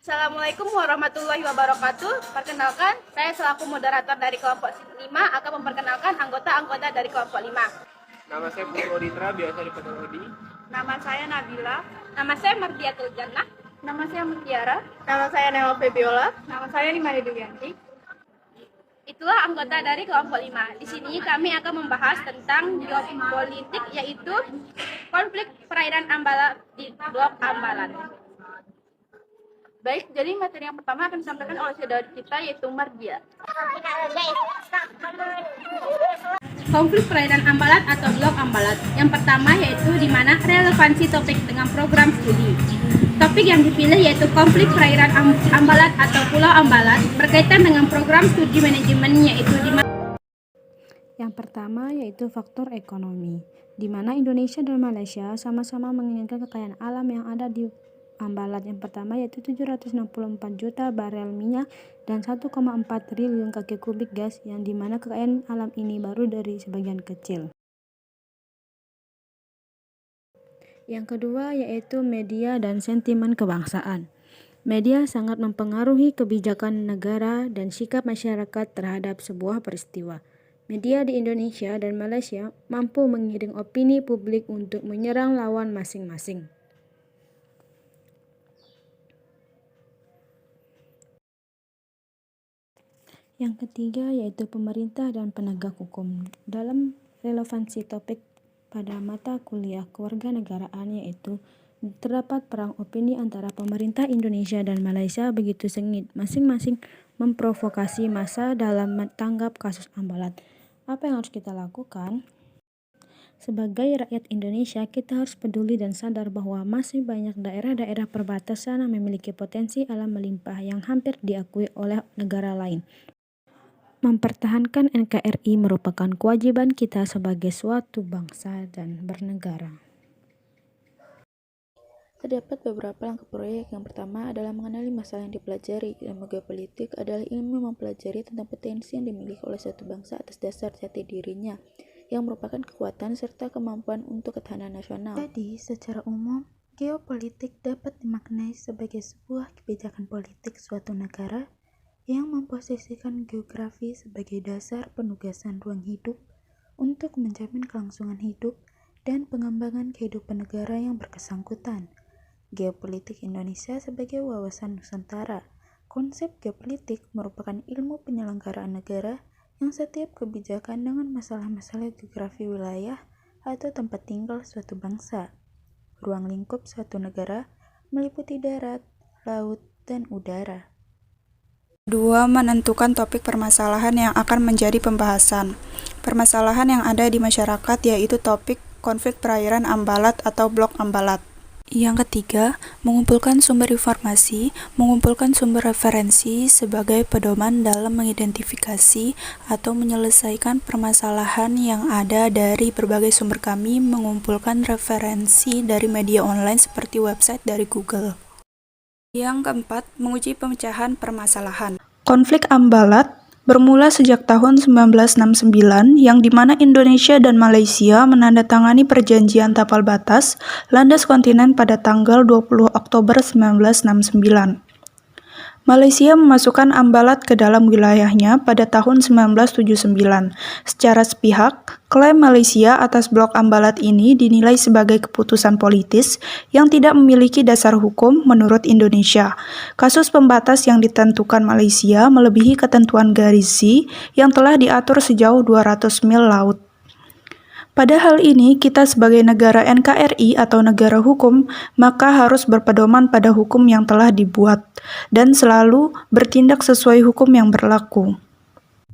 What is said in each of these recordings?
Assalamualaikum warahmatullahi wabarakatuh. Perkenalkan, saya selaku moderator dari kelompok 5 akan memperkenalkan anggota-anggota dari kelompok 5. Nama saya Putu Oditra, biasa dipanggil Odi. Nama saya Nabila. Nama saya Mardiatul Jannah. Nama saya Mutiara. Nama saya Nela Febiola. Nama saya Nimani Duyanti. Itulah anggota dari kelompok 5. Di sini kami akan membahas tentang geopolitik, yaitu konflik perairan Ambalat di Blok Ambalat. Baik, jadi materi yang pertama akan disampaikan oleh saudara kita, yaitu Mardia. Konflik perairan Ambalat atau Blok Ambalat. Yang pertama yaitu di mana relevansi topik dengan program studi. Topik yang dipilih yaitu konflik perairan Ambalat atau Pulau Ambalat berkaitan dengan program studi manajemen, yaitu di mana yang pertama yaitu faktor ekonomi, di mana Indonesia dan Malaysia sama-sama menginginkan kekayaan alam yang ada di Ambalat. Yang pertama yaitu 764 juta barel minyak dan 1,4 triliun kaki kubik gas, yang dimana kekayaan alam ini baru dari sebagian kecil. Yang kedua yaitu media dan sentimen kebangsaan. Media sangat mempengaruhi kebijakan negara dan sikap masyarakat terhadap sebuah peristiwa. Media di Indonesia dan Malaysia mampu mengiring opini publik untuk menyerang lawan masing-masing. Yang ketiga yaitu pemerintah dan penegak hukum. Dalam relevansi topik pada mata kuliah kewarganegaraan, yaitu terdapat perang opini antara pemerintah Indonesia dan Malaysia begitu sengit, masing-masing memprovokasi massa dalam tanggap kasus Ambalat. Apa yang harus kita lakukan? Sebagai rakyat Indonesia, kita harus peduli dan sadar bahwa masih banyak daerah-daerah perbatasan yang memiliki potensi alam melimpah yang hampir diakui oleh negara lain. Mempertahankan NKRI merupakan kewajiban kita sebagai suatu bangsa dan bernegara. Terdapat beberapa langkah proyek. Yang pertama adalah mengenali masalah yang dipelajari. Ilmu geopolitik adalah ilmu mempelajari tentang potensi yang dimiliki oleh suatu bangsa atas dasar jati dirinya, yang merupakan kekuatan serta kemampuan untuk ketahanan nasional. Jadi, secara umum, geopolitik dapat dimaknai sebagai sebuah kebijakan politik suatu negara yang memposisikan geografi sebagai dasar penugasan ruang hidup untuk menjamin kelangsungan hidup dan pengembangan kehidupan negara yang bersangkutan. Geopolitik Indonesia sebagai wawasan Nusantara. Konsep geopolitik merupakan ilmu penyelenggaraan negara yang setiap kebijakan dengan masalah-masalah geografi wilayah atau tempat tinggal suatu bangsa. Ruang lingkup suatu negara meliputi darat, laut, dan udara. 2. Menentukan topik permasalahan yang akan menjadi pembahasan. Permasalahan yang ada di masyarakat yaitu topik konflik perairan Ambalat atau Blok Ambalat. Yang ketiga, mengumpulkan sumber informasi, mengumpulkan sumber referensi sebagai pedoman dalam mengidentifikasi atau menyelesaikan permasalahan yang ada dari berbagai sumber. Kami mengumpulkan referensi dari media online seperti website dari Google. Yang keempat, menguji pemecahan permasalahan. Konflik Ambalat bermula sejak tahun 1969, yang dimana Indonesia dan Malaysia menandatangani perjanjian tapal batas landas kontinen pada tanggal 20 Oktober 1969. Malaysia memasukkan Ambalat ke dalam wilayahnya pada tahun 1979. Secara sepihak, klaim Malaysia atas Blok Ambalat ini dinilai sebagai keputusan politis yang tidak memiliki dasar hukum menurut Indonesia. Kasus pembatas yang ditentukan Malaysia melebihi ketentuan garis sea yang telah diatur sejauh 200 mil laut. Pada hal ini, kita sebagai negara NKRI atau negara hukum, maka harus berpedoman pada hukum yang telah dibuat, dan selalu bertindak sesuai hukum yang berlaku.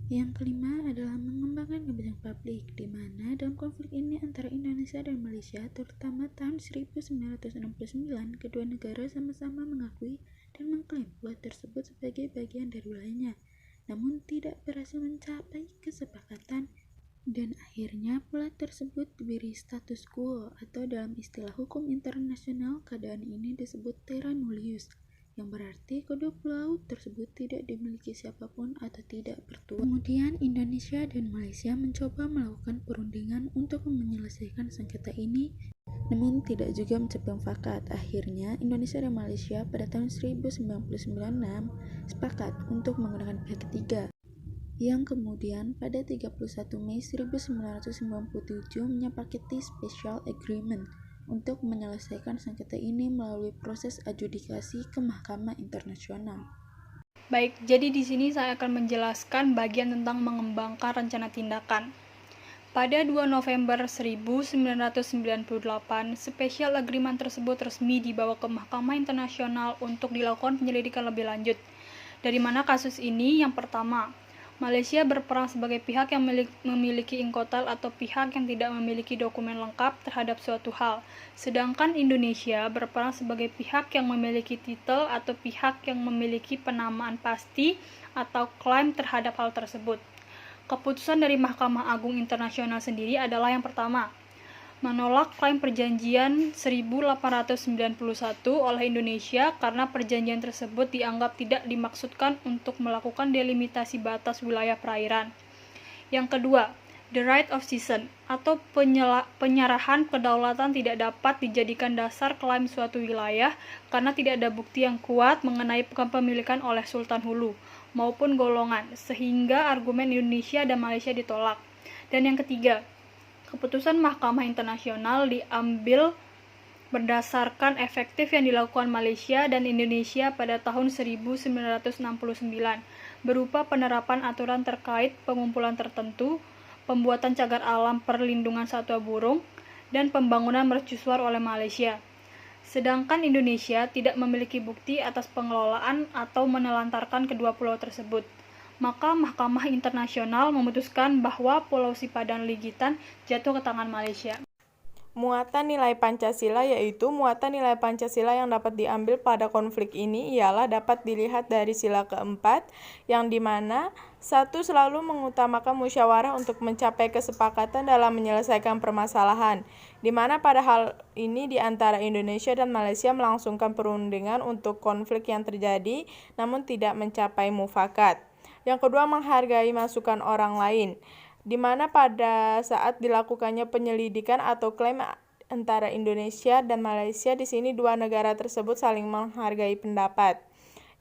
Yang kelima adalah mengembangkan kebijakan publik, di mana dalam konflik ini antara Indonesia dan Malaysia, terutama tahun 1969, kedua negara sama-sama mengakui dan mengklaim pulau tersebut sebagai bagian dari wilayahnya, namun tidak berhasil mencapai kesepakatan. Dan akhirnya pulau tersebut diberi status quo, atau dalam istilah hukum internasional keadaan ini disebut terra nullius. yang berarti kedua pulau tersebut tidak dimiliki siapapun atau tidak bertua. Kemudian Indonesia dan Malaysia mencoba melakukan perundingan untuk menyelesaikan sengketa ini, namun tidak juga mencapai mufakat. Akhirnya Indonesia dan Malaysia pada tahun 1996 sepakat untuk menggunakan pihak ketiga, yang kemudian pada 31 Mei 1997 menyepakati Special Agreement untuk menyelesaikan sengketa ini melalui proses adjudikasi ke Mahkamah Internasional. Baik, jadi di sini saya akan menjelaskan bagian tentang mengembangkan rencana tindakan. Pada 2 November 1998, Special Agreement tersebut resmi dibawa ke Mahkamah Internasional untuk dilakukan penyelidikan lebih lanjut. Dari mana kasus ini? Yang pertama, Malaysia berperan sebagai pihak yang memiliki ingkotal atau pihak yang tidak memiliki dokumen lengkap terhadap suatu hal, sedangkan Indonesia berperan sebagai pihak yang memiliki titel atau pihak yang memiliki penamaan pasti atau klaim terhadap hal tersebut. Keputusan dari Mahkamah Agung Internasional sendiri adalah yang pertama, menolak klaim perjanjian 1891 oleh Indonesia karena perjanjian tersebut dianggap tidak dimaksudkan untuk melakukan delimitasi batas wilayah perairan. Yang kedua, the right of cession atau penyerahan kedaulatan tidak dapat dijadikan dasar klaim suatu wilayah karena tidak ada bukti yang kuat mengenai kepemilikan oleh Sultan Hulu maupun golongan, sehingga argumen Indonesia dan Malaysia ditolak. Dan yang ketiga, keputusan Mahkamah Internasional diambil berdasarkan efektif yang dilakukan Malaysia dan Indonesia pada tahun 1969 berupa penerapan aturan terkait pengumpulan tertentu, pembuatan cagar alam perlindungan satwa burung, dan pembangunan mercusuar oleh Malaysia. Sedangkan Indonesia tidak memiliki bukti atas pengelolaan atau menelantarkan kedua pulau tersebut. Maka Mahkamah Internasional memutuskan bahwa Pulau Sipadan Ligitan jatuh ke tangan Malaysia. Muatan nilai Pancasila, yaitu muatan nilai Pancasila yang dapat diambil pada konflik ini ialah dapat dilihat dari sila keempat, yang dimana satu selalu mengutamakan musyawarah untuk mencapai kesepakatan dalam menyelesaikan permasalahan, dimana pada hal ini di antara Indonesia dan Malaysia melangsungkan perundingan untuk konflik yang terjadi namun tidak mencapai mufakat. Yang kedua, menghargai masukan orang lain, di mana pada saat dilakukannya penyelidikan atau klaim antara Indonesia dan Malaysia, di sini dua negara tersebut saling menghargai pendapat.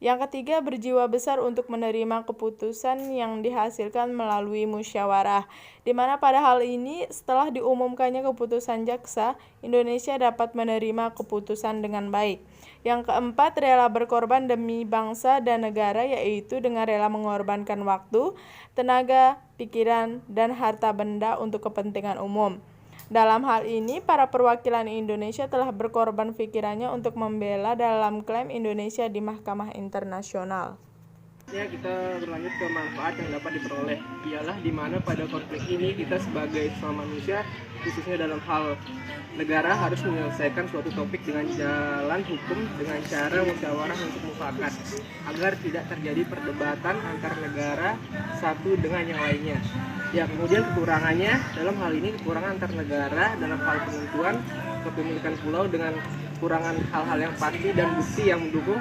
Yang ketiga, berjiwa besar untuk menerima keputusan yang dihasilkan melalui musyawarah, di mana pada hal ini setelah diumumkannya keputusan jaksa, Indonesia dapat menerima keputusan dengan baik. Yang keempat, rela berkorban demi bangsa dan negara, yaitu dengan rela mengorbankan waktu, tenaga, pikiran, dan harta benda untuk kepentingan umum. Dalam hal ini, para perwakilan Indonesia telah berkorban pikirannya untuk membela dalam klaim Indonesia di Mahkamah Internasional. Ya, kita berlanjut ke manfaat yang dapat diperoleh, ialah di mana pada konflik ini kita sebagai sesama manusia, khususnya dalam hal negara, harus menyelesaikan suatu topik dengan jalan hukum dengan cara musyawarah untuk mufakat, agar tidak terjadi perdebatan antar negara satu dengan yang lainnya. Ya, kemudian kekurangannya dalam hal ini kekurangan antar negara dalam hal penentuan kepemilikan pulau dengan kekurangan hal-hal yang pasti dan bukti yang mendukung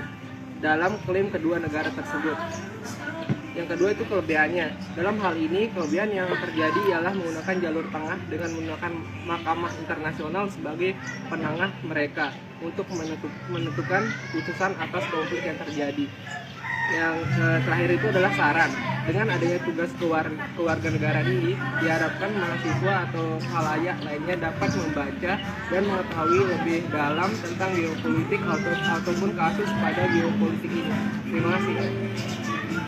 dalam klaim kedua negara tersebut. Yang kedua itu kelebihannya. Dalam hal ini kelebihan yang terjadi ialah menggunakan jalur tengah dengan menggunakan Mahkamah Internasional sebagai penengah mereka untuk menentukan putusan atas konflik yang terjadi. Yang terakhir itu adalah saran. Dengan adanya tugas kewarganegaraan ini, diharapkan mahasiswa atau khalayak lainnya dapat membaca dan mengetahui lebih dalam tentang geopolitik ataupun kasus pada geopolitik ini. Terima kasih.